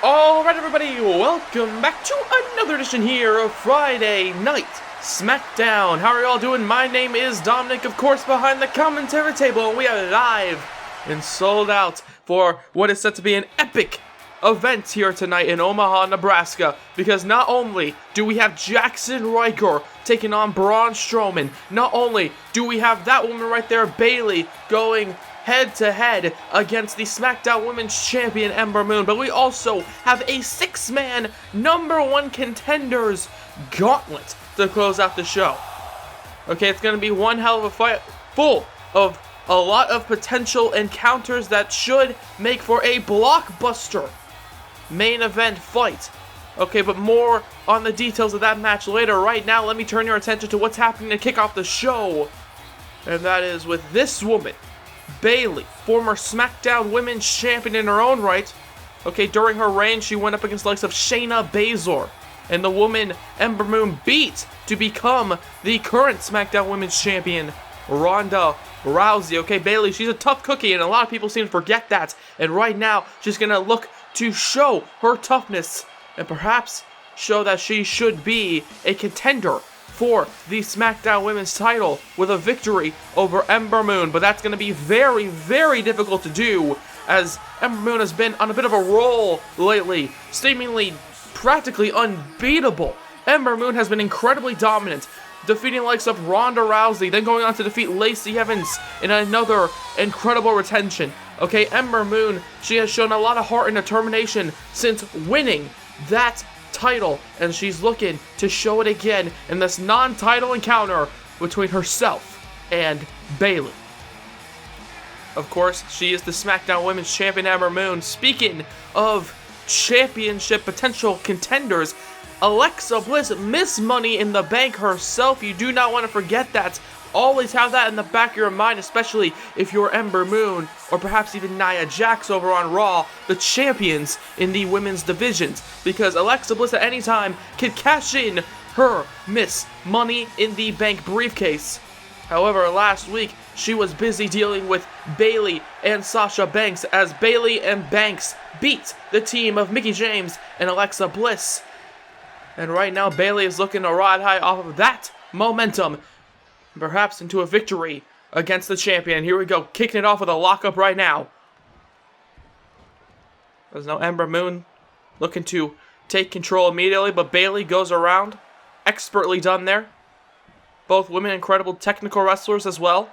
Alright everybody, welcome back to another edition here of Friday Night SmackDown. How are y'all doing? My name is Dominic, of course, behind the commentary table, and we are live and sold out for what is set to be an epic event here tonight in Omaha, Nebraska, because not only do we have Jackson Riker taking on Braun Strowman, not only do we have that woman right there, Bayley, going head-to-head against the SmackDown Women's Champion, Ember Moon, but we also have a six-man #1 contenders gauntlet to close out the show. Okay, it's going to be one hell of a fight, full of a lot of potential encounters that should make for a blockbuster main event fight. Okay, but more on the details of that match later. Right now, let me turn your attention to what's happening to kick off the show, and that is with this woman, Bayley, former SmackDown Women's Champion in her own right. Okay, during her reign, she went up against the likes of Shayna Baszler, and the woman Ember Moon beat to become the current SmackDown Women's Champion, Ronda Rousey. Okay, Bayley, she's a tough cookie, and a lot of people seem to forget that. And right now, she's going to look to show her toughness and perhaps show that she should be a contender for the SmackDown Women's title with a victory over Ember Moon. But that's going to be very, very difficult to do, as Ember Moon has been on a bit of a roll lately, seemingly practically unbeatable. Ember Moon has been incredibly dominant, defeating the likes of Ronda Rousey, then going on to defeat Lacey Evans in another incredible retention. Okay, Ember Moon, she has shown a lot of heart and determination since winning that title, and she's looking to show it again in this non-title encounter between herself and Bayley. Of course, she is the SmackDown Women's Champion, Ember Moon. Speaking of championship potential contenders, Alexa Bliss, Miss Money in the Bank herself. You do not want to forget that. Always have that in the back of your mind, especially if you're Ember Moon, or perhaps even Nia Jax over on Raw, the champions in the women's divisions, because Alexa Bliss at any time can cash in her Miss Money in the Bank briefcase. However, last week, she was busy dealing with Bayley and Sasha Banks, as Bayley and Banks beat the team of Mickie James and Alexa Bliss. And right now, Bayley is looking to ride high off of that momentum, perhaps into a victory against the champion. Here we go, kicking it off with a lockup right now. There's no Ember Moon looking to take control immediately, but Bayley goes around. Expertly done there. Both women incredible technical wrestlers as well.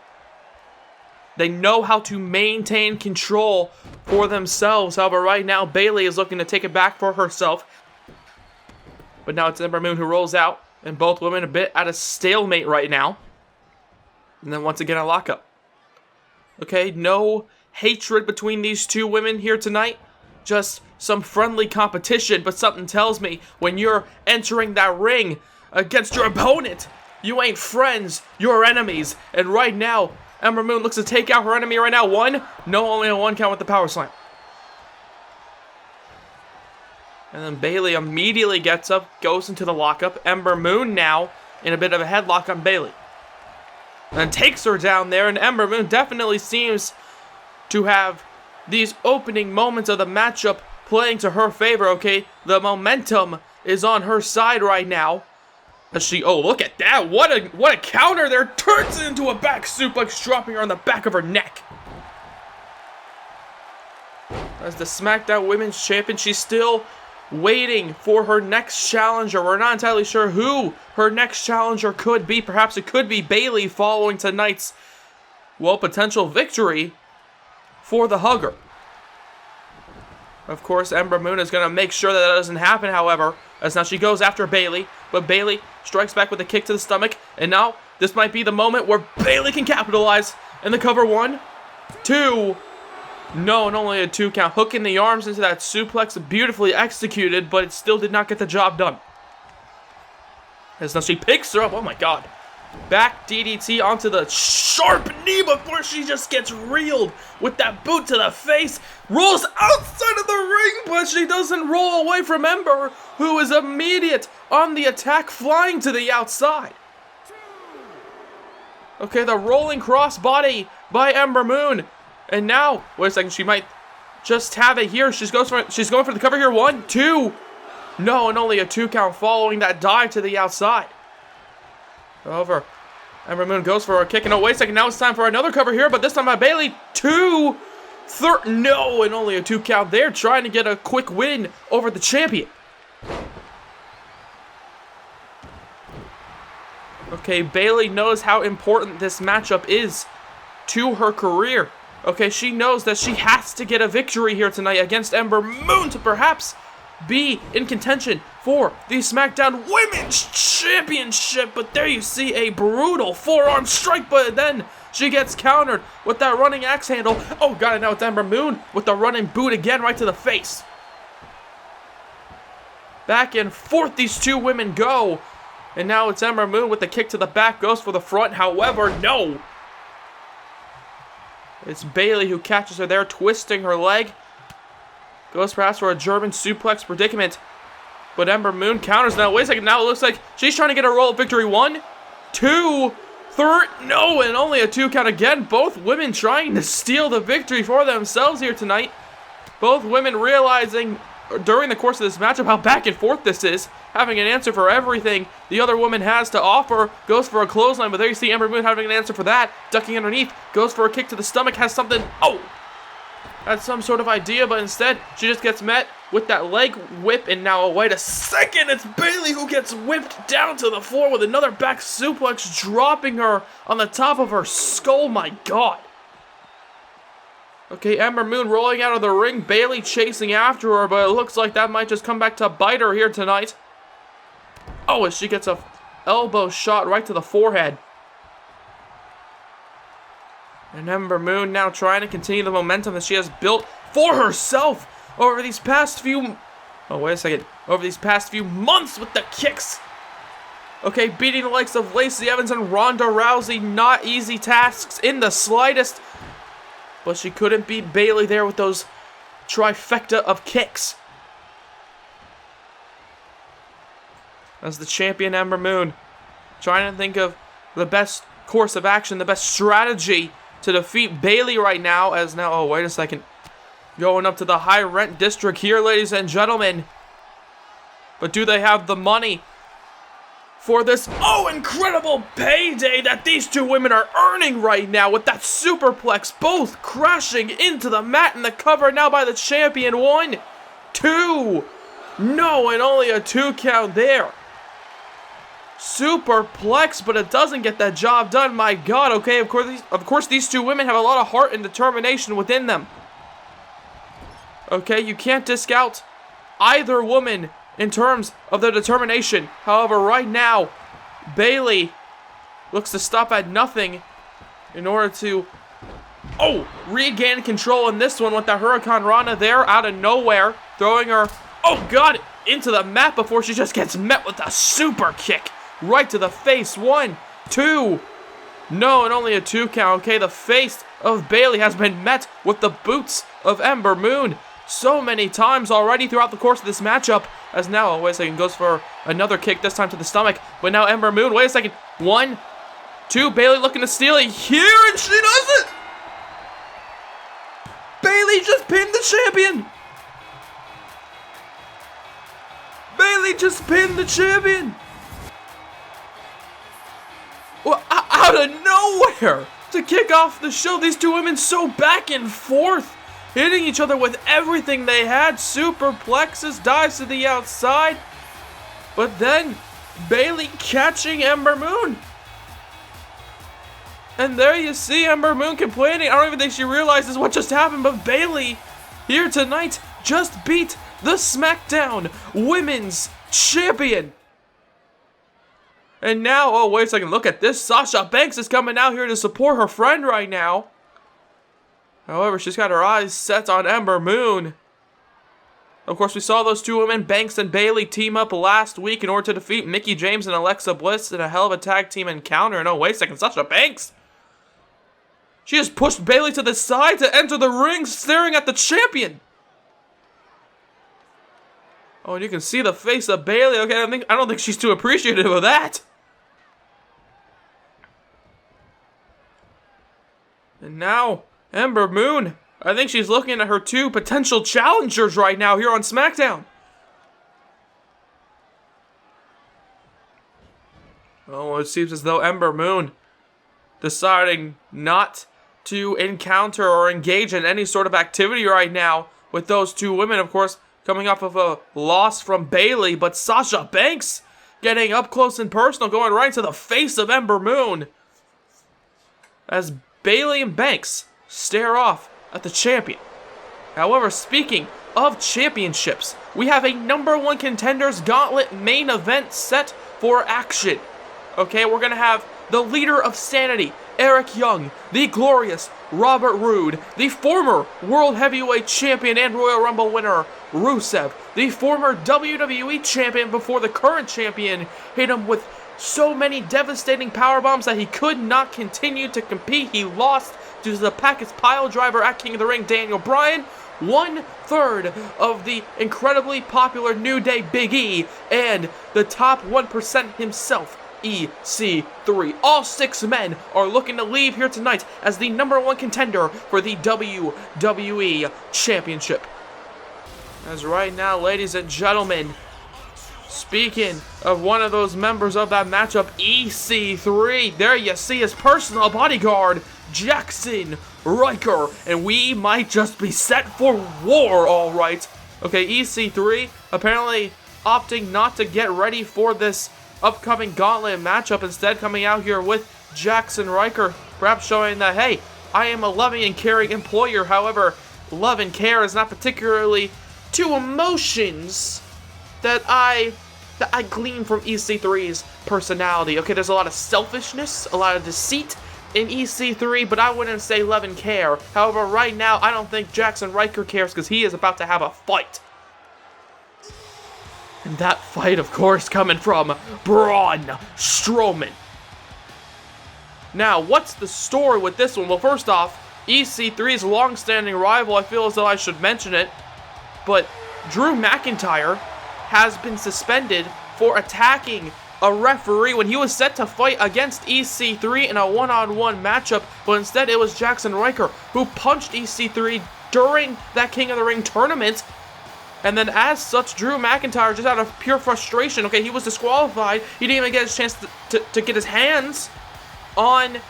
They know how to maintain control for themselves. However, right now, Bayley is looking to take it back for herself. But now it's Ember Moon who rolls out, and both women a bit at a stalemate right now. And then once again a lockup. Okay, no hatred between these two women here tonight. Just some friendly competition, but something tells me when you're entering that ring against your opponent, you ain't friends, you're enemies. And right now, Ember Moon looks to take out her enemy right now. One? No, only a one count with the power slam. And then Bayley immediately gets up, goes into the lockup. Ember Moon now in a bit of a headlock on Bayley. And takes her down there, and Ember Moon definitely seems to have these opening moments of the matchup playing to her favor, okay? The momentum is on her side right now. As she, oh, look at that. What a counter there. Turns it into a back suplex, dropping her on the back of her neck. As the SmackDown Women's Champion, she's still waiting for her next challenger. We're not entirely sure who her next challenger could be. Perhaps it could be Bayley following tonight's, well, potential victory for the Hugger. Of course, Ember Moon is going to make sure that doesn't happen, however, as now she goes after Bayley, but Bayley strikes back with a kick to the stomach, and now this might be the moment where Bayley can capitalize in the cover. 1, 2, no, and only a 2 count. Hooking the arms into that suplex, beautifully executed, but it still did not get the job done. As now she picks her up, oh my god. Back DDT onto the sharp knee before she just gets reeled with that boot to the face. Rolls outside of the ring, but she doesn't roll away from Ember, who is immediate on the attack, flying to the outside. Okay, the rolling crossbody by Ember Moon. And now, wait a second, she might just have it here. She's going for the cover here. 1, 2. No, and only a 2 count following that dive to the outside. However, Ember Moon goes for a kick. And oh, wait a second. Now it's time for another cover here, but this time by Bayley. 2, 3. No, and only a 2 count there. Trying to get a quick win over the champion. Okay, Bayley knows how important this matchup is to her career. Okay, she knows that she has to get a victory here tonight against Ember Moon to perhaps be in contention for the SmackDown Women's Championship. But there you see a brutal forearm strike, but then she gets countered with that running axe handle. Oh god, and now it's Ember Moon with the running boot again right to the face. Back and forth these two women go. And now it's Ember Moon with the kick to the back, goes for the front. However, no. It's Bayley who catches her there, twisting her leg. Goes perhaps for a German suplex predicament. But Ember Moon counters. Now, wait a second. Now it looks like she's trying to get a roll of victory. 1, 2, 3. No, and only a 2 count again. Both women trying to steal the victory for themselves here tonight. Both women realizing during the course of this matchup how back and forth this is. Having an answer for everything the other woman has to offer. Goes for a clothesline, but there you see Ember Moon having an answer for that. Ducking underneath. Goes for a kick to the stomach. Has something. Oh! Had some sort of idea, but instead she just gets met with that leg whip. And now, wait a second, it's Bayley who gets whipped down to the floor with another back suplex, dropping her on the top of her skull. My god. Okay, Ember Moon rolling out of the ring, Bayley chasing after her, but it looks like that might just come back to bite her here tonight. Oh, as she gets a elbow shot right to the forehead. And Ember Moon now trying to continue the momentum that she has built for herself over these past few... Oh, wait a second. Over these past few months with the kicks. Okay, beating the likes of Lacey Evans and Ronda Rousey, not easy tasks in the slightest. But she couldn't beat Bayley there with those trifecta of kicks. As the champion Ember Moon trying to think of the best course of action, the best strategy to defeat Bayley right now. As now, oh wait a second, going up to the high rent district here, ladies and gentlemen. But do they have the money for this, oh, incredible payday that these two women are earning right now with that superplex, both crashing into the mat and the cover now by the champion. 1, 2, no, and only a 2 count there. Superplex, but it doesn't get that job done. My god. Okay, of course these two women have a lot of heart and determination within them. Okay, you can't discount either woman in terms of their determination. However, right now, Bayley looks to stop at nothing in order to, oh, regain control in this one with the Hurricane Rana there out of nowhere, throwing her, oh god, into the mat before she just gets met with a super kick right to the face. 1, 2, no, and only a 2 count. Okay, the face of Bayley has been met with the boots of Ember Moon so many times already throughout the course of this matchup. As now, oh, wait a second, goes for another kick, this time to the stomach. But now Ember Moon, wait a second. 1, 2, Bayley looking to steal it here, and she does it! Bayley just pinned the champion! Bayley just pinned the champion! Well, out of nowhere! To kick off the show, these two women so back and forth, hitting each other with everything they had. Superplexes, dives to the outside. But then, Bayley catching Ember Moon. And there you see Ember Moon complaining. I don't even think she realizes what just happened, but Bayley, here tonight, just beat the SmackDown Women's Champion. And now, oh wait a second, look at this. Sasha Banks is coming out here to support her friend right now. However, she's got her eyes set on Ember Moon. Of course, we saw those two women, Banks and Bayley, team up last week in order to defeat Mickie James and Alexa Bliss in a hell of a tag team encounter. And oh, wait a second, Sasha Banks, she just pushed Bayley to the side to enter the ring, staring at the champion. Oh, and you can see the face of Bayley. Okay, I don't think she's too appreciative of that. And now, Ember Moon I think she's looking at her 2 potential challengers right now here on SmackDown. Oh, it seems as though Ember Moon deciding not to encounter or engage in any sort of activity right now with those 2 women, of course, coming off of a loss from Bayley, but Sasha Banks getting up close and personal, going right to the face of Ember Moon as Bayley and Banks stare off at the champion. However, speaking of championships, we have a #1 Contenders Gauntlet main event set for action. Okay, we're going to have the leader of Sanity, Eric Young, the glorious Robert Roode, the former World Heavyweight Champion and Royal Rumble winner, Rusev, the former WWE Champion before the current champion hit him with so many devastating powerbombs that he could not continue to compete. He lost due to the Packets pile driver at King of the Ring, Daniel Bryan. 1/3 of the incredibly popular New Day Big E, and the top 1% himself, EC3. All 6 men are looking to leave here tonight as the #1 contender for the WWE Championship. As right now, ladies and gentlemen, speaking of one of those members of that matchup, EC3, there you see his personal bodyguard, Jackson Riker, and we might just be set for war, alright. Okay, EC3 apparently opting not to get ready for this upcoming Gauntlet matchup, instead coming out here with Jackson Riker, perhaps showing that, hey, I am a loving and caring employer. However, love and care is not particularly 2 emotions that I glean from EC3's personality. Okay, there's a lot of selfishness, a lot of deceit in EC3, but I wouldn't say love and care. However, right now, I don't think Jackson Riker cares because he is about to have a fight. And that fight, of course, coming from Braun Strowman. Now, what's the story with this one? Well, first off, EC3's long-standing rival, I feel as though I should mention it, but Drew McIntyre has been suspended for attacking a referee when he was set to fight against EC3 in a one-on-one matchup, but instead it was Jackson Riker who punched EC3 during that King of the Ring tournament. And then as such, Drew McIntyre, just out of pure frustration, okay, he was disqualified. He didn't even get his chance to get his hands on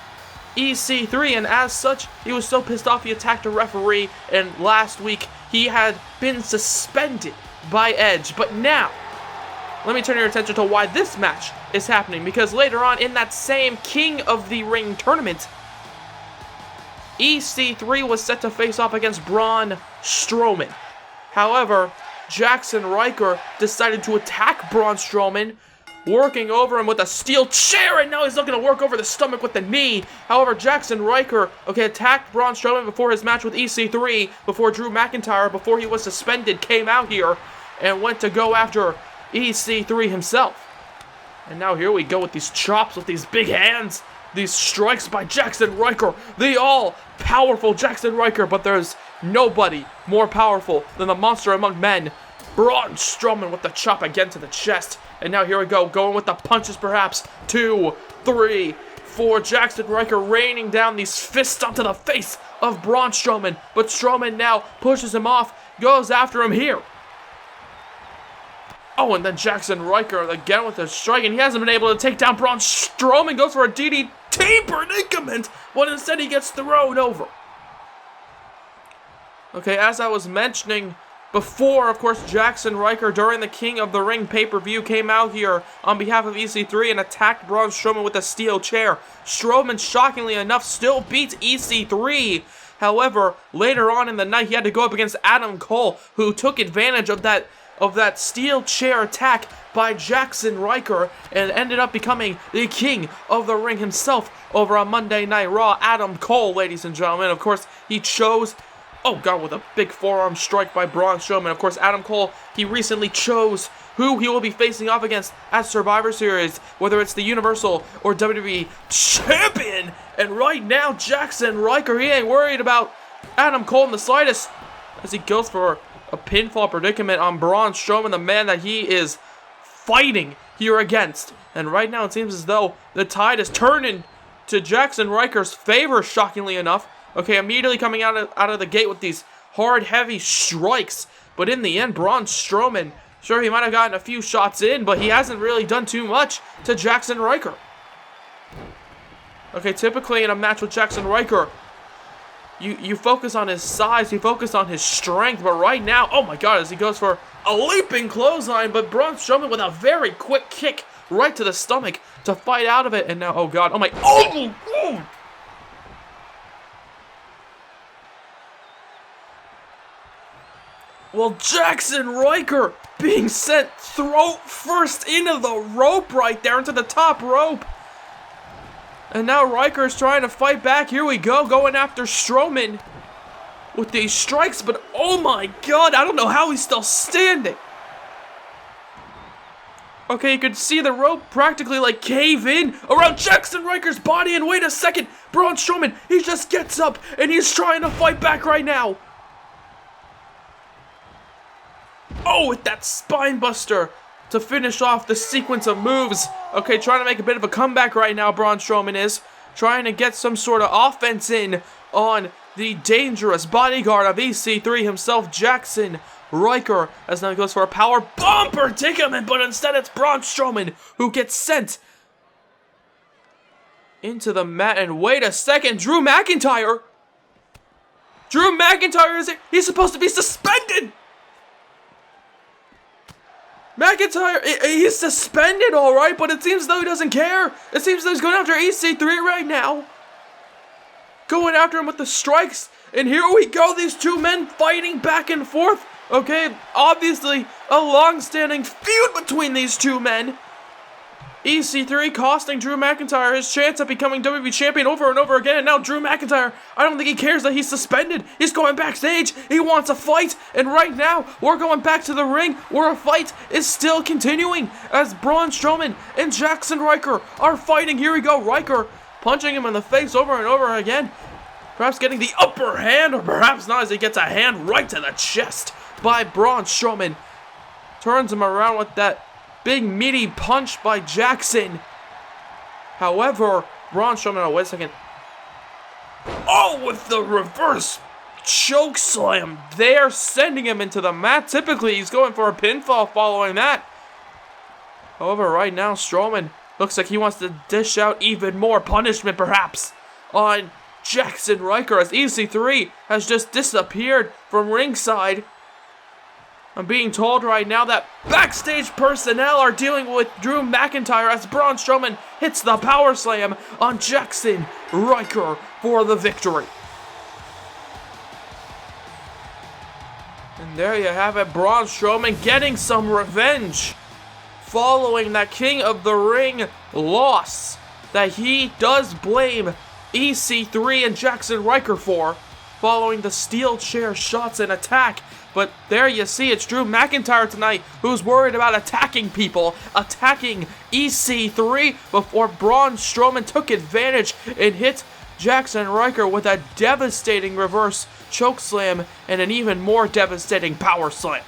EC3, and as such, he was so pissed off he attacked a referee, and last week he had been suspended by Edge. But now, let me turn your attention to why this match is happening, because later on in that same King of the Ring tournament, EC3 was set to face off against Braun Strowman. However, Jackson Riker decided to attack Braun Strowman, working over him with a steel chair, and now he's looking to work over the stomach with the knee. However, Jackson Riker, okay, attacked Braun Strowman before his match with EC3, before Drew McIntyre, before he was suspended, came out here and went to go after EC3 himself. And now here we go with these chops, with these big hands, these strikes by Jackson Riker, the all-powerful Jackson Riker, but there's nobody more powerful than the monster among men, Braun Strowman, with the chop again to the chest. And now here we go, going with the punches perhaps. 2, 3, 4. Jackson Riker raining down these fists onto the face of Braun Strowman. But Strowman now pushes him off, goes after him here. Oh, and then Jackson Riker again with a strike, and he hasn't been able to take down Braun Strowman. Goes for a DDT predicament, but instead he gets thrown over. Okay, as I was mentioning before, of course, Jackson Riker, during the King of the Ring pay-per-view, came out here on behalf of EC3 and attacked Braun Strowman with a steel chair. Strowman, shockingly enough, still beats EC3. However, later on in the night, he had to go up against Adam Cole, who took advantage of that steel chair attack by Jackson Riker and ended up becoming the King of the Ring himself over on Monday Night Raw. Adam Cole, ladies and gentlemen, of course, he chose... Oh, God, with a big forearm strike by Braun Strowman. Of course, Adam Cole, he recently chose who he will be facing off against at Survivor Series, whether it's the Universal or WWE Champion. And right now, Jackson Riker, he ain't worried about Adam Cole in the slightest as he goes for a pinfall predicament on Braun Strowman, the man that he is fighting here against. And right now, it seems as though the tide is turning to Jackson Riker's favor, shockingly enough. Okay, immediately coming out of the gate with these hard, heavy strikes. But in the end, Braun Strowman, sure, he might have gotten a few shots in, but he hasn't really done too much to Jackson Ryker. Okay, typically in a match with Jackson Ryker, you focus on his size, you focus on his strength, but right now, oh my god, as he goes for a leaping clothesline, but Braun Strowman with a very quick kick right to the stomach to fight out of it, and now, oh god, oh my, oh! Well, Jackson Ryker being sent throat first into the rope right there, into the top rope. And now Ryker's trying to fight back. Here we go, going after Strowman with these strikes. But oh my god, I don't know how he's still standing. Okay, you could see the rope practically like cave in around Jackson Ryker's body. And wait a second, Braun Strowman, he just gets up and he's trying to fight back right now. Oh, with that spine buster to finish off the sequence of moves. Okay, trying to make a bit of a comeback right now, Braun Strowman is. Trying to get some sort of offense in on the dangerous bodyguard of EC3 himself, Jackson Ryker. As now he goes for a power bomb predicament, but instead it's Braun Strowman who gets sent into the mat. And wait a second, Drew McIntyre! Drew McIntyre, he's supposed to be suspended! McIntyre, he's suspended, alright, but it seems as though he doesn't care. It seems as though he's going after EC3 right now. Going after him with the strikes. And here we go, these two men fighting back and forth. Okay, obviously a long-standing feud between these two men. EC3 costing Drew McIntyre his chance at becoming WWE Champion over and over again. And now Drew McIntyre, I don't think he cares that he's suspended. He's going backstage. He wants a fight. And right now, we're going back to the ring where a fight is still continuing as Braun Strowman and Jackson Ryker are fighting. Here we go. Ryker punching him in the face over and over again. Perhaps getting the upper hand, or perhaps not, as he gets a hand right to the chest by Braun Strowman. Turns him around with that big meaty punch by Jackson. However, Braun Strowman, oh wait a second. Oh, with the reverse choke slam there, sending him into the mat. Typically, he's going for a pinfall following that. However, right now, Strowman looks like he wants to dish out even more punishment, perhaps, on Jackson Ryker, as EC3 has just disappeared from ringside. I'm being told right now that backstage personnel are dealing with Drew McIntyre as Braun Strowman hits the power slam on Jackson Ryker for the victory. And there you have it, Braun Strowman getting some revenge following that King of the Ring loss that he does blame EC3 and Jackson Ryker for, following the steel chair shots and attack. But there you see, it's Drew McIntyre tonight who's worried about attacking people, attacking EC3 before Braun Strowman took advantage and hit Jackson Ryker with a devastating reverse chokeslam and an even more devastating power slam.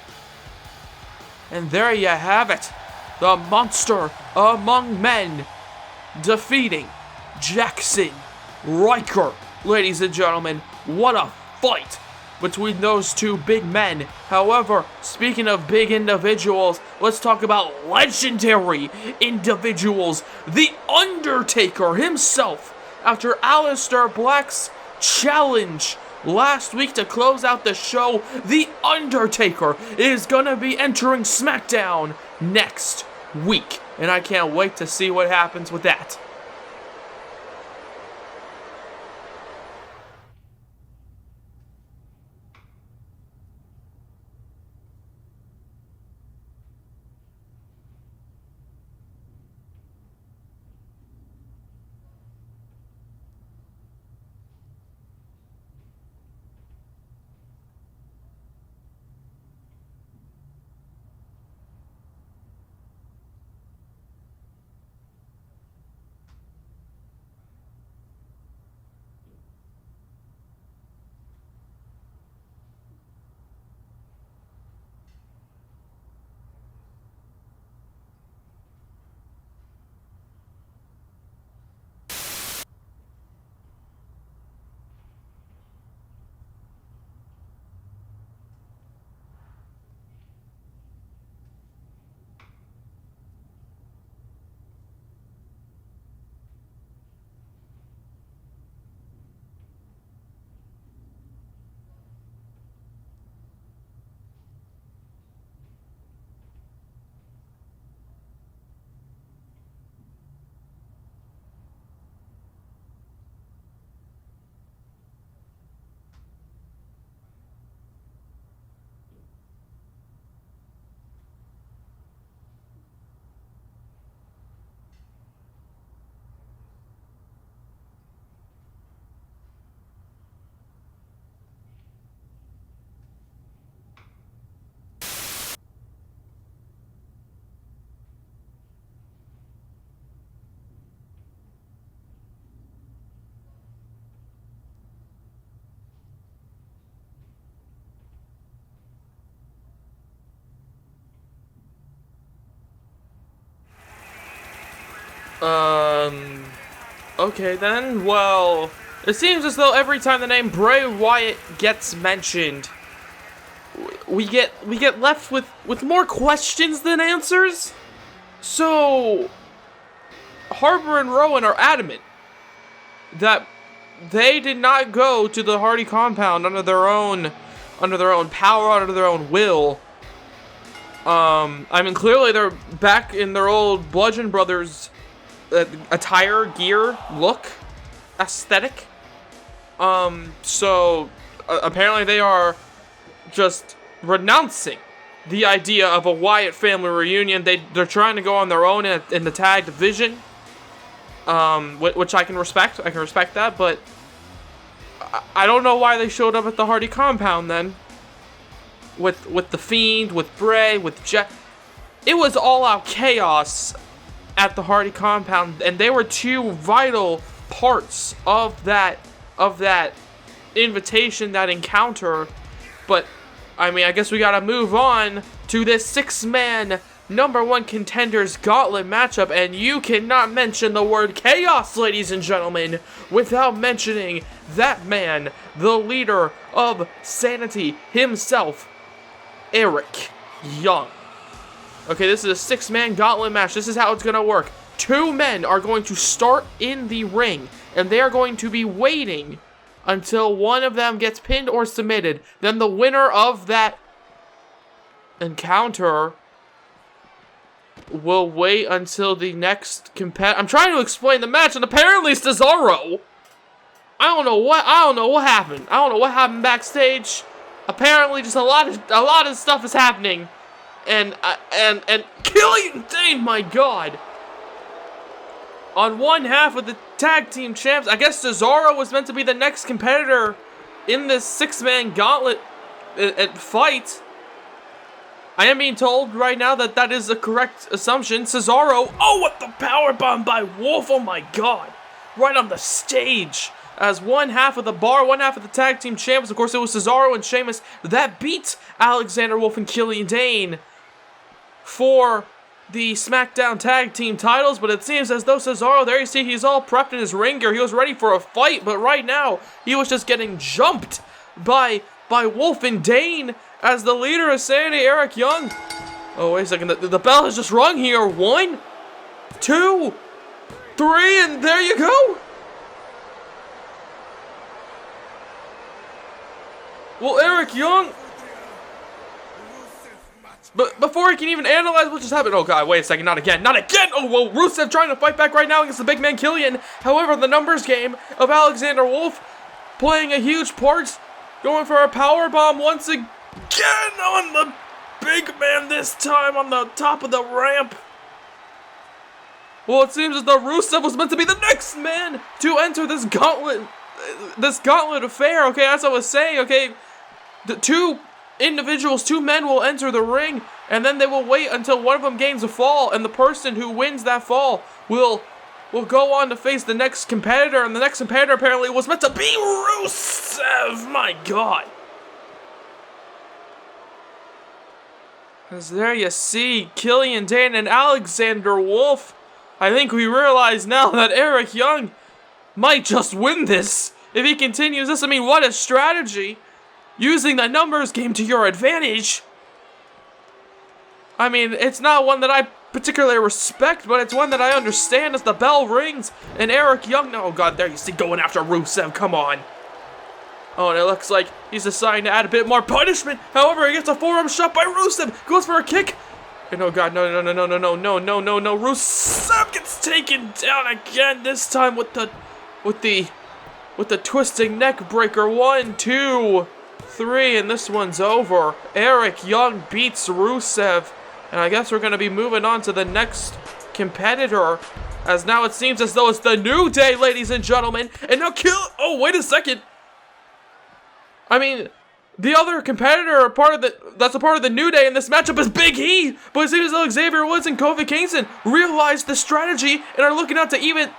And there you have it, the monster among men defeating Jackson Ryker. Ladies and gentlemen, what a fight between those two big men. However, speaking of big individuals, let's talk about legendary individuals. The Undertaker himself, after Aleister Black's challenge last week to close out the show, The Undertaker is gonna be entering SmackDown next week. And I can't wait to see what happens with that. Okay then, well, it seems as though every time the name Bray Wyatt gets mentioned, we get left with more questions than answers. So, Harper and Rowan are adamant that they did not go to the Hardy compound under their own power, under their own will. I mean, clearly they're back in their old Bludgeon Brothers attire, gear, look, aesthetic. So apparently they are just renouncing the idea of a Wyatt family reunion. They're trying to go on their own in the tag division, which I can respect. I can respect that, but I don't know why they showed up at the Hardy compound then. With the Fiend, with Bray, with Jet. It was all-out chaos at the Hardy compound, and they were two vital parts of that invitation, that encounter. But I mean, I guess we gotta move on to this 6-man #1 contenders gauntlet matchup, and you cannot mention the word chaos, ladies and gentlemen, without mentioning that man, the leader of Sanity himself, Eric Young. Okay, this is a 6-man gauntlet match. This is how it's gonna work. 2 men are going to start in the ring, and they are going to be waiting until one of them gets pinned or submitted. Then the winner of that encounter will wait until the next I'm trying to explain the match, and apparently Cesaro. I don't know what happened. I don't know what happened backstage. Apparently, just a lot of stuff is happening, and Killian Dane, my God. On one half of the tag team champs, I guess Cesaro was meant to be the next competitor in this 6-man gauntlet fight. I am being told right now that is the correct assumption. Cesaro, oh, what the powerbomb by Wolf, oh my God, right on the stage. As one half of the bar, one half of the tag team champs, of course it was Cesaro and Sheamus that beat Alexander Wolf and Killian Dane for the SmackDown tag team titles. But it seems as though Cesaro, there you see, he's all prepped in his ring gear. He was ready for a fight, but right now he was just getting jumped by Wolf and Dane as the leader of Sanity, Eric Young. Oh, wait a second, the bell has just rung here. 1, 2, 3, and there you go. Well, Eric Young, but before he can even analyze what just happened, oh God, wait a second, not again. Oh, well, Rusev trying to fight back right now against the big man Killian. However, the numbers game of Alexander Wolf playing a huge part, going for a powerbomb once again on the big man, this time on the top of the ramp. Well, it seems as though Rusev was meant to be the next man to enter this gauntlet affair. Okay, as I was saying, okay, the 2 men will enter the ring, and then they will wait until one of them gains a fall, and the person who wins that fall will go on to face the next competitor, and the next competitor apparently was meant to be Rusev. My God. As there you see Killian Dane and Alexander Wolf. I think we realize now that Eric Young might just win this if he continues this. I mean, what a strategy. Using the numbers game to your advantage. I mean, it's not one that I particularly respect, but it's one that I understand as the bell rings. And Eric Young, oh God, there you see, going after Rusev, come on. Oh, and it looks like he's deciding to add a bit more punishment. However, he gets a forearm shot by Rusev. Goes for a kick. And oh God, no. Rusev gets taken down again, this time with the twisting neck breaker. 1, 2, 3, and this one's over. Eric Young beats Rusev, and I guess we're going to be moving on to the next competitor, as now it seems as though it's the New Day, ladies and gentlemen. And now oh, wait a second. I mean, the other competitor, that's a part of the New Day in this matchup is Big E. But it seems as though Xavier Woods and Kofi Kingston realized the strategy and are looking out to even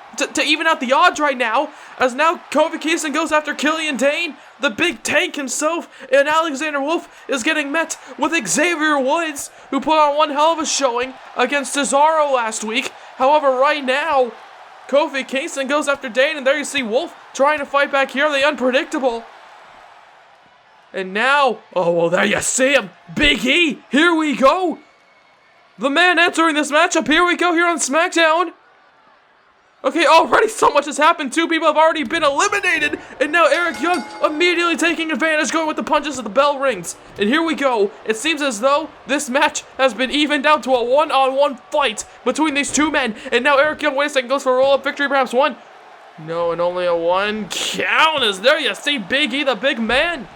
out the odds right now. As now Kofi Kingston goes after Killian Dane, the big tank himself, and Alexander Wolf is getting met with Xavier Woods, who put on one hell of a showing against Cesaro last week. However, right now, Kofi Kingston goes after Dane, and there you see Wolf trying to fight back here, the unpredictable. And now, oh, well, there you see him. Big E, here we go. The man entering this matchup, here we go here on SmackDown. Okay, already so much has happened. 2 people have already been eliminated. And now Eric Young immediately taking advantage, going with the punches as the bell rings. And here we go. It seems as though this match has been evened down to a one-on-one fight between these 2 men. And now Eric Young, wait a second, goes for a roll-up victory, perhaps 1. No, and only a 1 count is there. You see Big E, the big man,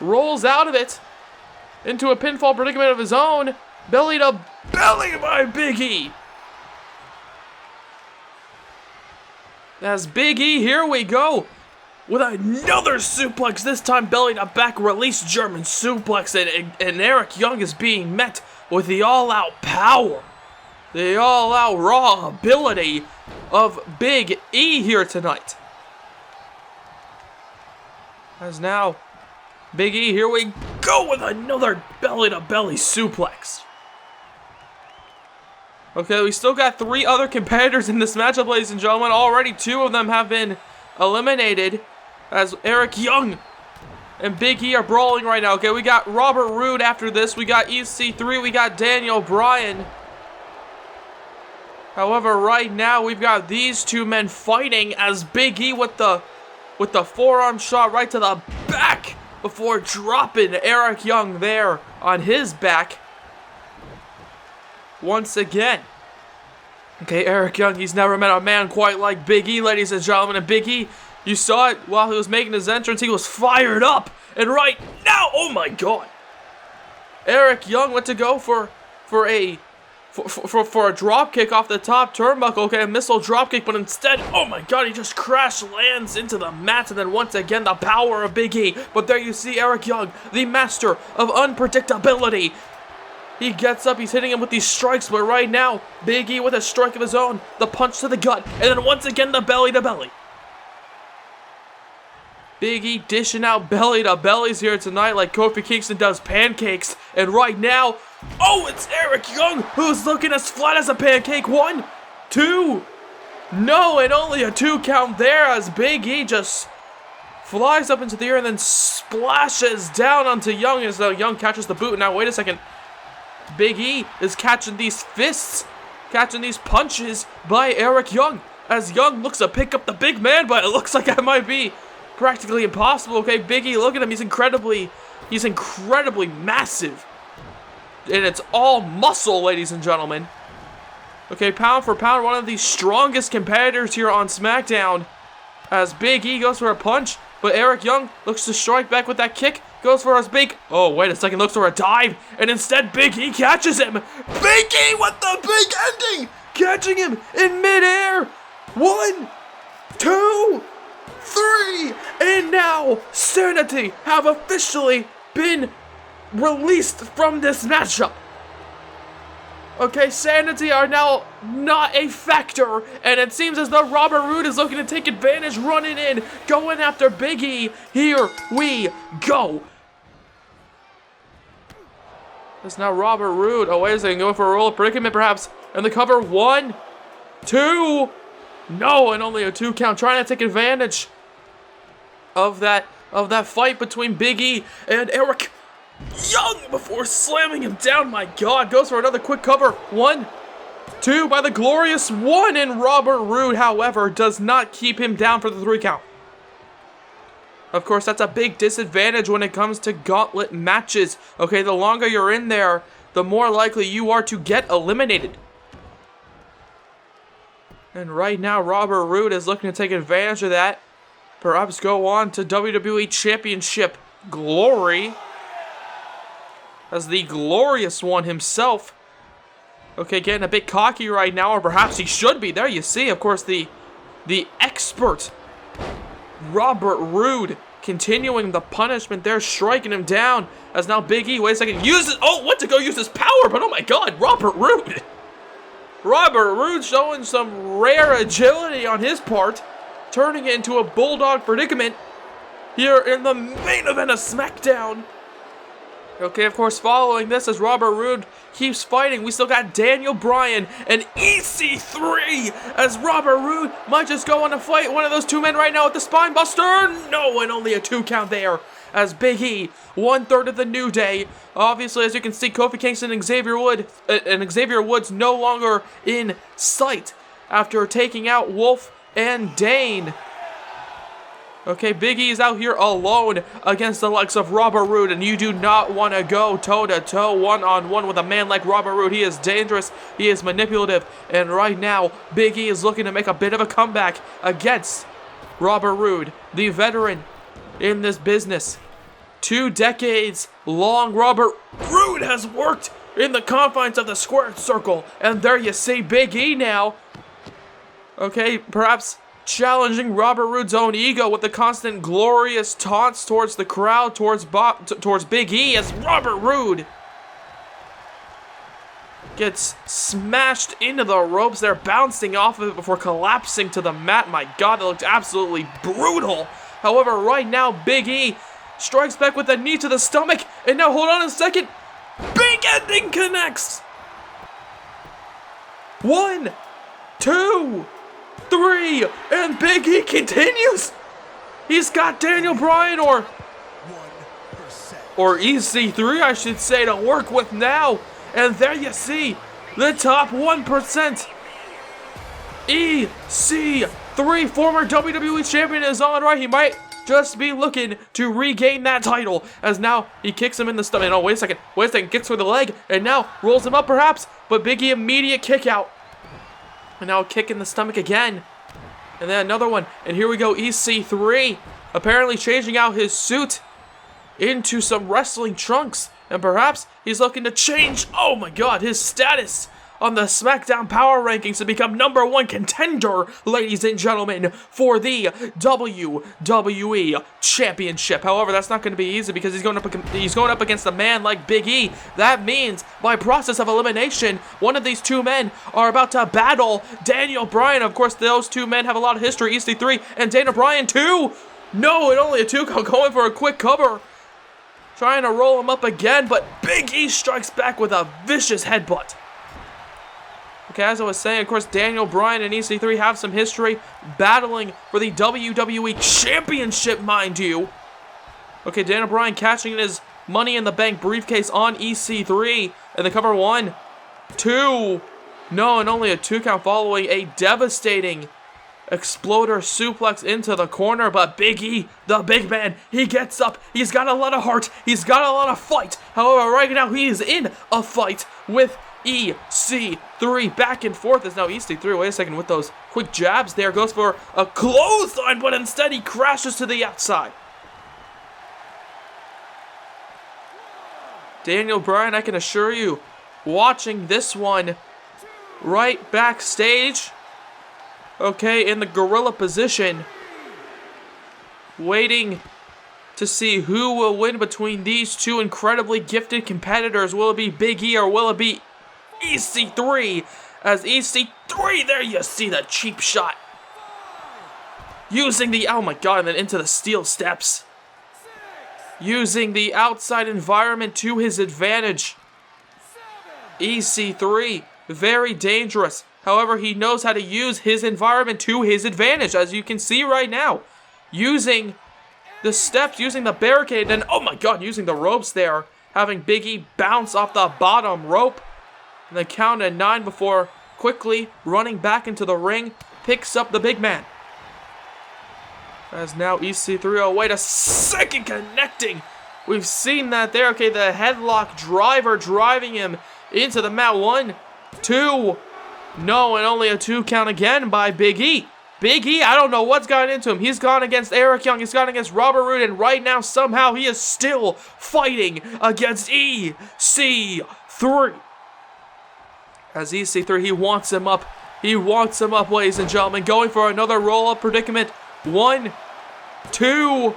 rolls out of it into a pinfall predicament of his own. Belly to belly by Big E. As Big E, here we go, with another suplex, this time belly to back release German suplex, and Eric Young is being met with the all-out power, the all-out raw ability of Big E here tonight. As now, Big E, here we go with another belly to belly suplex. Okay, we still got 3 other competitors in this matchup, ladies and gentlemen. Already 2 of them have been eliminated as Eric Young and Big E are brawling right now. Okay, we got Robert Roode after this. We got EC3. We got Daniel Bryan. However, right now we've got these 2 men fighting as Big E with the forearm shot right to the back before dropping Eric Young there on his back. Once again. Okay, Eric Young, he's never met a man quite like Big E, ladies and gentlemen. And Big E, you saw it while he was making his entrance. He was fired up. And right now, oh my God. Eric Young went to go for a drop kick off the top turnbuckle. Okay, a missile drop kick, but instead, oh my God, he just crash lands into the mat. And then once again, the power of Big E. But there you see Eric Young, the master of unpredictability. He gets up, he's hitting him with these strikes, but right now, Big E with a strike of his own, the punch to the gut, and then once again the belly to belly. Big E dishing out belly to bellies here tonight like Kofi Kingston does pancakes. And right now, oh, it's Eric Young who's looking as flat as a pancake. 1, 2, no, and only a 2 count there as Big E just flies up into the air and then splashes down onto Young as Young catches the boot. Now, wait a second. Big E is catching these fists, catching these punches by Eric Young, as Young looks to pick up the big man, but it looks like that might be practically impossible. Okay, Big E, look at him, he's incredibly massive, and it's all muscle, ladies and gentlemen. Okay, pound for pound, one of the strongest competitors here on SmackDown, as Big E goes for a punch, but Eric Young looks to strike back with that kick. Goes for his big, oh wait a second, looks for a dive, and instead Big E catches him. Big E with the big ending, catching him in midair. 1, 2, 3, and now Sanity have officially been released from this matchup. Okay, Sanity are now not a factor, and it seems as though Robert Roode is looking to take advantage, running in, going after Big E. Here we go. It's now Robert Roode. Oh, wait a second, going for a roll of predicament perhaps, and the cover. 1, 2, no, and only a 2 count, trying to take advantage of that fight between Big E and Eric Young before slamming him down. My God, goes for another quick cover. 1, 2 by the glorious 1, and Robert Roode, however, does not keep him down for the 3 count. Of course, that's a big disadvantage when it comes to gauntlet matches. Okay, the longer you're in there, the more likely you are to get eliminated. And right now, Robert Roode is looking to take advantage of that. Perhaps go on to WWE Championship glory as the glorious one himself. Okay, getting a bit cocky right now, or perhaps he should be. There you see, of course, the expert Robert Roode continuing the punishment there, striking him down, as now Big E, wait a second, went to go use his power, but oh my God, Robert Roode. Robert Roode showing some rare agility on his part, turning it into a bulldog predicament here in the main event of SmackDown. Okay, of course, following this, as Robert Roode keeps fighting, we still got Daniel Bryan and EC3, as Robert Roode might just go on to fight one of those two men right now with the spine buster. No, and only a 2 count there, as Big E, 1/3 of the New Day. Obviously, as you can see, Kofi Kingston and Xavier Woods no longer in sight after taking out Wolf and Dane. Okay, Big E is out here alone against the likes of Robert Roode, and you do not want to go toe-to-toe, one-on-one with a man like Robert Roode. He is dangerous, he is manipulative, and right now, Big E is looking to make a bit of a comeback against Robert Roode, the veteran in this business. 2 decades long, Robert Roode has worked in the confines of the squared circle, and there you see Big E now. Okay, perhaps challenging Robert Roode's own ego with the constant glorious taunts towards the crowd, towards Big E, as Robert Roode gets smashed into the ropes. They're bouncing off of it before collapsing to the mat. My God, that looked absolutely brutal. However, right now, Big E strikes back with a knee to the stomach, and now, hold on a second, big ending connects. 1, 2, 3, and Big E continues. He's got Daniel Bryan or EC3, I should say, to work with now. And there you see the top 1%. EC3, former WWE champion, is on right. He might just be looking to regain that title, as now he kicks him in the stomach. Oh, wait a second, kicks for the leg, and now rolls him up perhaps, but Big E immediate kick out. And now a kick in the stomach again. And then another one. And here we go, EC3. Apparently changing out his suit into some wrestling trunks. And perhaps he's looking to change, oh my God, his status on the SmackDown Power Rankings to become #1 contender, ladies and gentlemen, for the WWE Championship. However, that's not going to be easy because he's going up against a man like Big E. That means, by process of elimination, one of these two men are about to battle Daniel Bryan. Of course, those two men have a lot of history, EC3 and Daniel Bryan too. No, and only a 2 count, going for a quick cover. Trying to roll him up again, but Big E strikes back with a vicious headbutt. Okay, as I was saying, of course, Daniel Bryan and EC3 have some history battling for the WWE Championship, mind you. Okay, Daniel Bryan catching his Money in the Bank briefcase on EC3. And the cover 1, 2. No, and only a 2 count following a devastating exploder suplex into the corner. But Big E, the big man, he gets up. He's got a lot of heart. He's got a lot of fight. However, right now he is in a fight with EC3. Back and forth is now EC3. Wait a second, with those quick jabs there, goes for a clothesline, but instead he crashes to the outside. Daniel Bryan, I can assure you, watching this one right backstage, okay, in the gorilla position, waiting to see who will win between these two incredibly gifted competitors. Will it be Big E or will it be EC3? As EC3, there you see the cheap shot. Using the, oh my God, and then into the steel steps. Using the outside environment to his advantage. EC3, very dangerous. However, he knows how to use his environment to his advantage, as you can see right now. Using the steps, using the barricade, and oh my God, using the ropes there. Having Big E bounce off the bottom rope. And then count at 9 before quickly running back into the ring. Picks up the big man. As now EC3, oh wait a second, connecting. We've seen that there. Okay, the headlock driver driving him into the mat. 1, 2. No, and only a 2 count again by Big E. Big E, I don't know what's gotten into him. He's gone against Eric Young. He's gone against Robert Roode. And right now, somehow, he is still fighting against EC3. As EC3, he wants him up. He wants him up, ladies and gentlemen. Going for another roll-up predicament. 1, 2.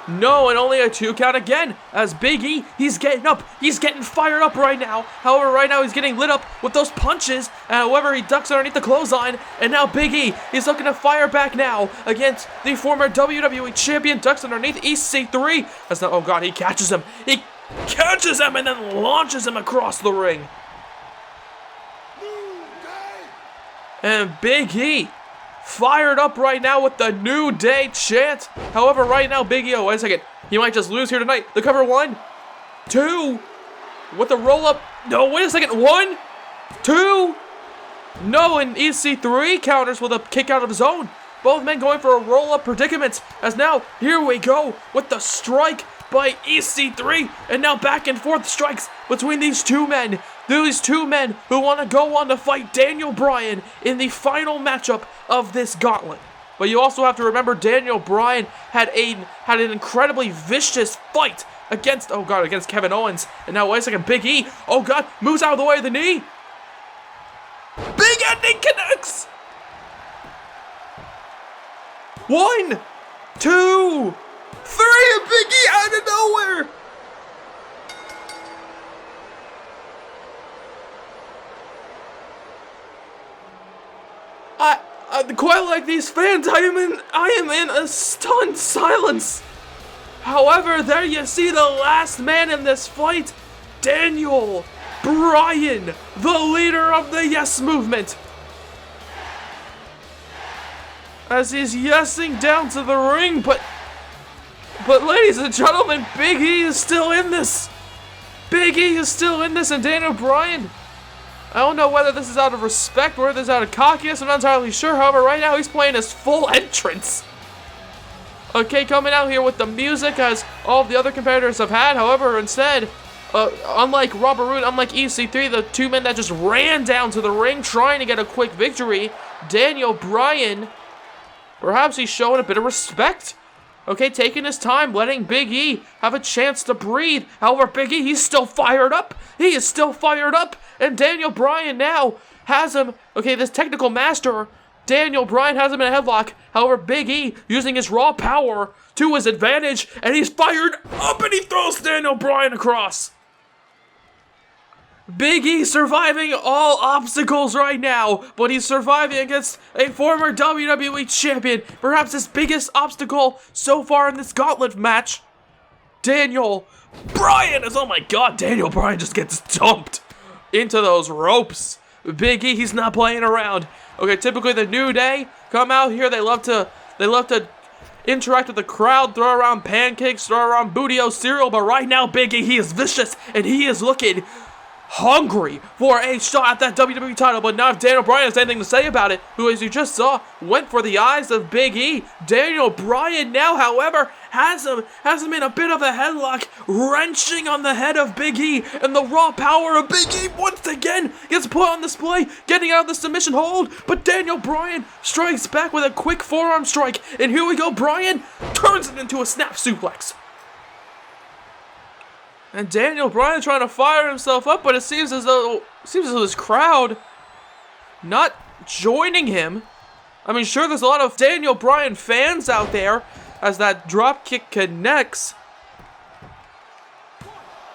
No, and only a 2 count again. As Big E, he's getting up. He's getting fired up right now. However, right now he's getting lit up with those punches. However, he ducks underneath the clothesline. And now Big E is looking to fire back now against the former WWE Champion. Ducks underneath EC3. As now, oh God, he catches him. catches him and then launches him across the ring. And Big E fired up right now with the New Day chant. However, right now, Big E, oh, wait a second. He might just lose here tonight. The cover 1, 2, with the roll-up. No, wait a second. 1, 2. No, and EC3 counters with a kick out of his own. Both men going for a roll-up predicament. As now, here we go with the strike by EC3. And now back and forth strikes between these two men. These two men who want to go on to fight Daniel Bryan in the final matchup of this gauntlet. But you also have to remember Daniel Bryan had an incredibly vicious fight against Kevin Owens. And now wait a second, Big E, oh god, moves out of the way of the knee. Big ending connects. 1, 2, 3, and Big E out of nowhere. Quite like these fans, I am in a stunned silence. However, there you see the last man in this fight, Daniel Bryan, the leader of the Yes Movement. As he's yesing down to the ring, but ladies and gentlemen, Big E is still in this. Big E is still in this, and Daniel Bryan, I don't know whether this is out of respect or whether this is out of cockiness, I'm not entirely sure. However, right now he's playing his full entrance. Okay, coming out here with the music as all of the other competitors have had. However, instead, unlike Robert Roode, unlike EC3, the two men that just ran down to the ring trying to get a quick victory, Daniel Bryan, perhaps he's showing a bit of respect. Okay, taking his time, letting Big E have a chance to breathe. However, Big E, he's still fired up. He is still fired up. And Daniel Bryan now has him. Okay, this technical master, Daniel Bryan, has him in a headlock. However, Big E using his raw power to his advantage. And he's fired up and he throws Daniel Bryan across. Big E surviving all obstacles right now, but he's surviving against a former WWE champion. Perhaps his biggest obstacle so far in this gauntlet match. Daniel Bryan is, oh my god, Daniel Bryan just gets dumped into those ropes. Big E, he's not playing around. Okay, typically the New Day come out here, they love to interact with the crowd, throw around pancakes, throw around Booty-O cereal, but right now Big E, he is vicious and he is looking hungry for a shot at that WWE title. But now if Daniel Bryan has anything to say about it, who, as you just saw, went for the eyes of Big E, Daniel Bryan now, however, has him in a bit of a headlock, wrenching on the head of Big E, and the raw power of Big E once again gets put on display, getting out of the submission hold, but Daniel Bryan strikes back with a quick forearm strike, and here we go, Bryan turns it into a snap suplex. And Daniel Bryan trying to fire himself up, but it seems as though this crowd not joining him. I mean, sure, there's a lot of Daniel Bryan fans out there as that drop kick connects.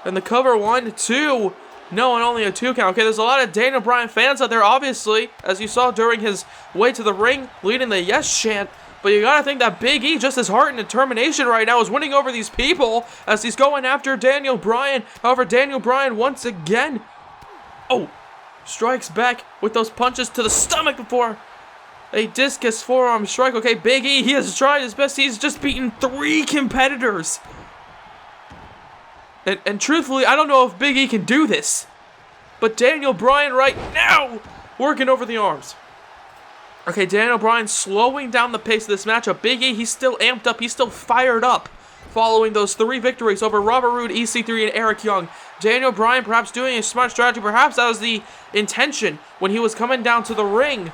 And the cover 1, 2. No, and only a 2 count. Okay, there's a lot of Daniel Bryan fans out there, obviously, as you saw during his way to the ring, leading the yes chant. But you gotta think that Big E, just his heart and determination right now, is winning over these people as he's going after Daniel Bryan. However, Daniel Bryan once again, strikes back with those punches to the stomach before a discus forearm strike. Okay, Big E, he has tried his best. He's just beaten 3 competitors. And truthfully, I don't know if Big E can do this. But Daniel Bryan right now, working over the arms. Okay, Daniel Bryan slowing down the pace of this matchup. Big E, he's still amped up. He's still fired up following those 3 victories over Robert Roode, EC3, and Eric Young. Daniel Bryan perhaps doing a smart strategy. Perhaps that was the intention when he was coming down to the ring.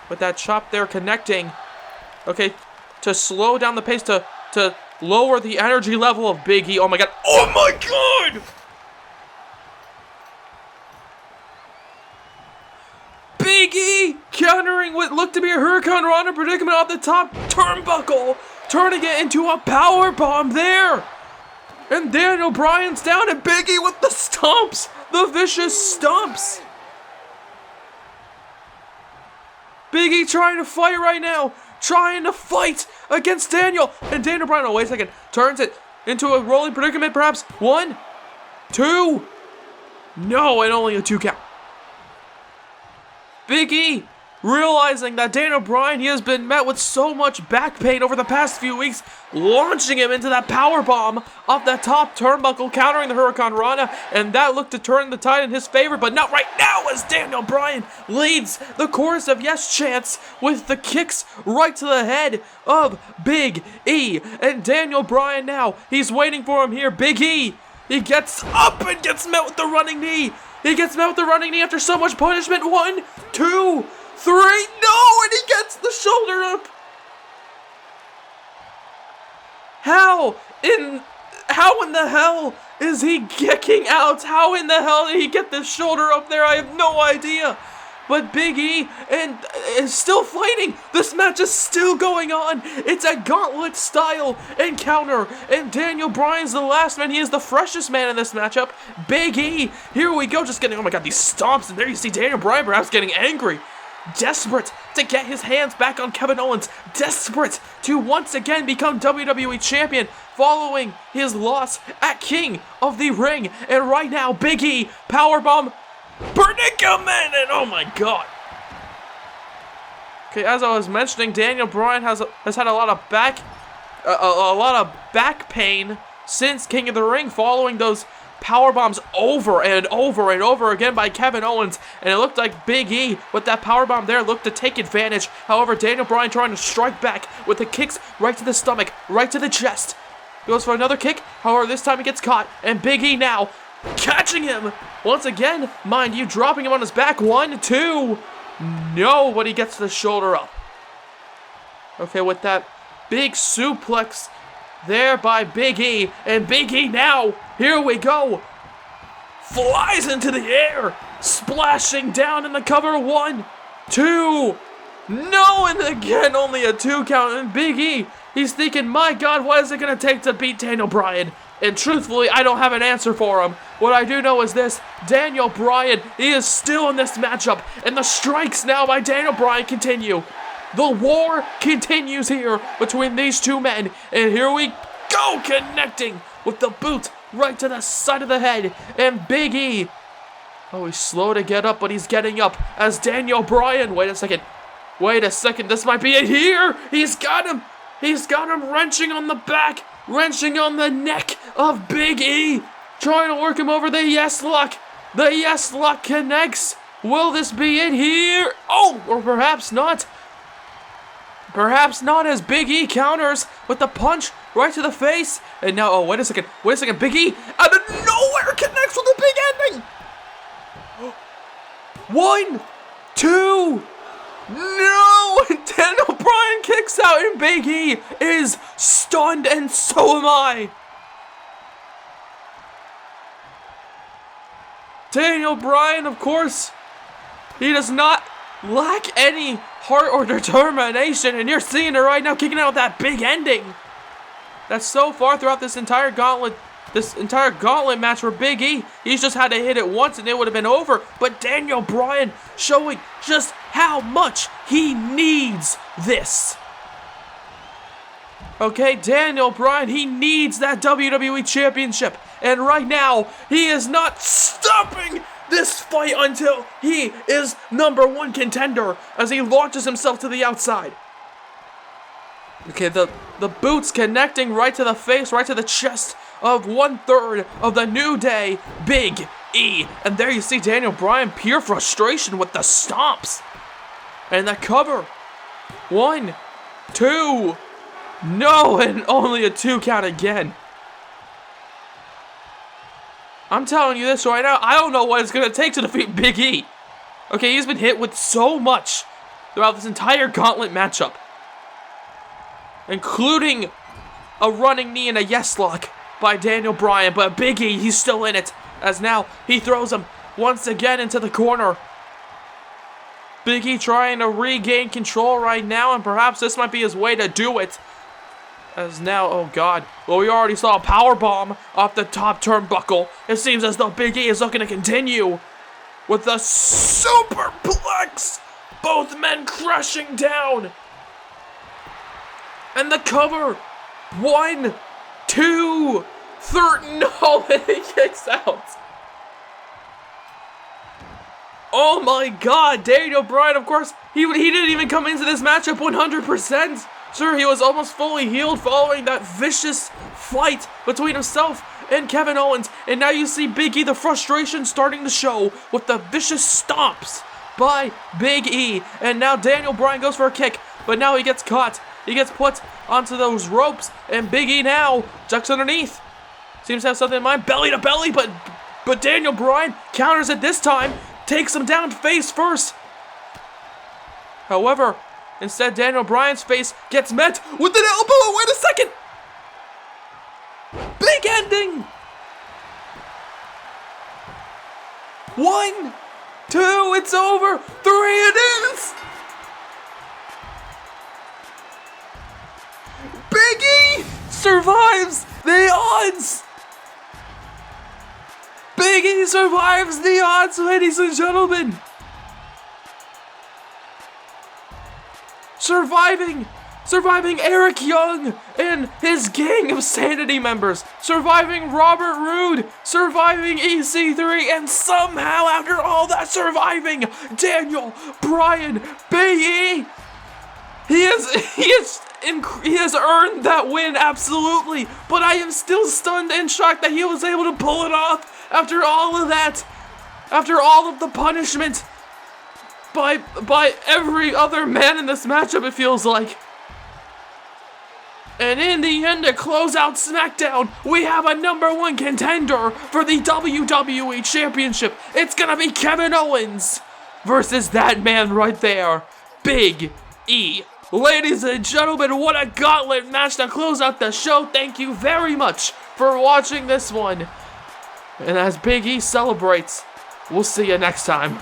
With that chop there connecting. Okay, to slow down the pace, to lower the energy level of Big E. Oh my god. Oh my god! Big E countering what looked to be a Hurricane Rana predicament off the top turnbuckle, turning it into a power bomb there. And Daniel Bryan's down, and Big E with the stomps, the vicious stomps. Big E trying to fight right now, trying to fight against Daniel. And Daniel Bryan, oh wait a second, turns it into a rolling predicament perhaps. 1, 2. No, and only a 2 count. Big E, realizing that Daniel Bryan, he has been met with so much back pain over the past few weeks, launching him into that power bomb off that top turnbuckle, countering the Hurricane Rana, and that looked to turn the tide in his favor, but not right now as Daniel Bryan leads the chorus of yes chants with the kicks right to the head of Big E. And Daniel Bryan now, he's waiting for him here. Big E, he gets up and gets met with the running knee. He gets met with the running knee after so much punishment. 1, 2, 3, no, and he gets the shoulder up. How in the hell is he kicking out? How in the hell did he get this shoulder up there? I have no idea. But Big E is still fighting. This match is still going on. It's a gauntlet style encounter. And Daniel Bryan's the last man. He is the freshest man in this matchup. Big E, here we go. Just getting, oh my god, these stomps. And there you see Daniel Bryan perhaps getting angry. Desperate to get his hands back on Kevin Owens. Desperate to once again become WWE Champion following his loss at King of the Ring. And right now, Big E, powerbomb, predicament, and oh my god. Okay, as I was mentioning, Daniel Bryan has had a lot of back pain since King of the Ring, following those power bombs over and over and over again by Kevin Owens, and it looked like Big E with that power bomb there looked to take advantage. However, Daniel Bryan trying to strike back with the kicks right to the stomach, right to the chest. Goes for another kick. However, this time he gets caught, and Big E now catching him once again, mind you, dropping him on his back. 1, 2, no, but he gets the shoulder up. Okay, with that big suplex there by Big E, and Big E now, here we go, flies into the air, splashing down in the cover. 1, 2, no, and again only a 2 count, and Big E, he's thinking, my god, what is it going to take to beat Daniel Bryan? And truthfully, I don't have an answer for him. What I do know is this: Daniel Bryan, he is still in this matchup, and the strikes now by Daniel Bryan continue. The war continues here between these two men, and here we go, connecting with the boot right to the side of the head, and Big E, oh, he's slow to get up, but he's getting up as Daniel Bryan, wait a second, this might be it here, he's got him wrenching on the back, wrenching on the neck of Big E, trying to work him over. The yes lock connects. Will this be it here? Oh, or perhaps not. Perhaps not, as Big E counters with the punch right to the face. And now, oh, wait a second, Big E out of nowhere connects with a big ending. 1, 2, no! Daniel Bryan kicks out, and Big E is stunned, and so am I. Daniel Bryan, of course, he does not lack any heart or determination, and you're seeing it right now, kicking out that big ending. That's so far throughout this entire gauntlet match for Big E, he's just had to hit it once and it would have been over. But Daniel Bryan showing just how much he needs this. Okay, Daniel Bryan, he needs that WWE Championship. And right now, he is not stopping this fight until he is #1 contender as he launches himself to the outside. Okay, the boots connecting right to the face, right to the chest of 1/3 of the New Day, Big E. And there you see Daniel Bryan, pure frustration with the stomps. And the cover. 1, 2, no, and only a 2 count again. I'm telling you this right now, I don't know what it's going to take to defeat Big E. Okay, he's been hit with so much throughout this entire gauntlet matchup, including a running knee and a yes lock by Daniel Bryan, but Big E, he's still in it, as now he throws him once again into the corner. Big E trying to regain control right now, and perhaps this might be his way to do it. As now, oh god, well, we already saw a powerbomb off the top turnbuckle. It seems as though Big E is looking to continue with the superplex. Both men crushing down. And the cover. 1, 2, No, and he kicks out. Oh my god, Daniel Bryan, of course, he didn't even come into this matchup 100%. Sure, he was almost fully healed following that vicious fight between himself and Kevin Owens. And now you see Big E, the frustration starting to show with the vicious stomps by Big E. And now Daniel Bryan goes for a kick, but now he gets caught. He gets put onto those ropes, and Big E now ducks underneath. Seems to have something in mind, belly to belly, but Daniel Bryan counters it this time, takes him down face first. However, instead Daniel Bryan's face gets met with an elbow. Wait a second! Big ending! 1, 2, it's over. 3, it is! Big E survives the odds! Big E survives the odds, ladies and gentlemen! Surviving Eric Young and his gang of Sanity members, surviving Robert Roode, surviving EC3, and somehow after all that surviving, Daniel Bryan, Big E, he has earned that win, absolutely, but I am still stunned and shocked that he was able to pull it off after all of that, after all of the punishment by every other man in this matchup, it feels like. And in the end, to close out SmackDown, we have a #1 contender for the WWE Championship. It's gonna be Kevin Owens versus that man right there, Big E. Ladies and gentlemen, what a gauntlet match to close out the show. Thank you very much for watching this one. And as Big E celebrates, we'll see you next time.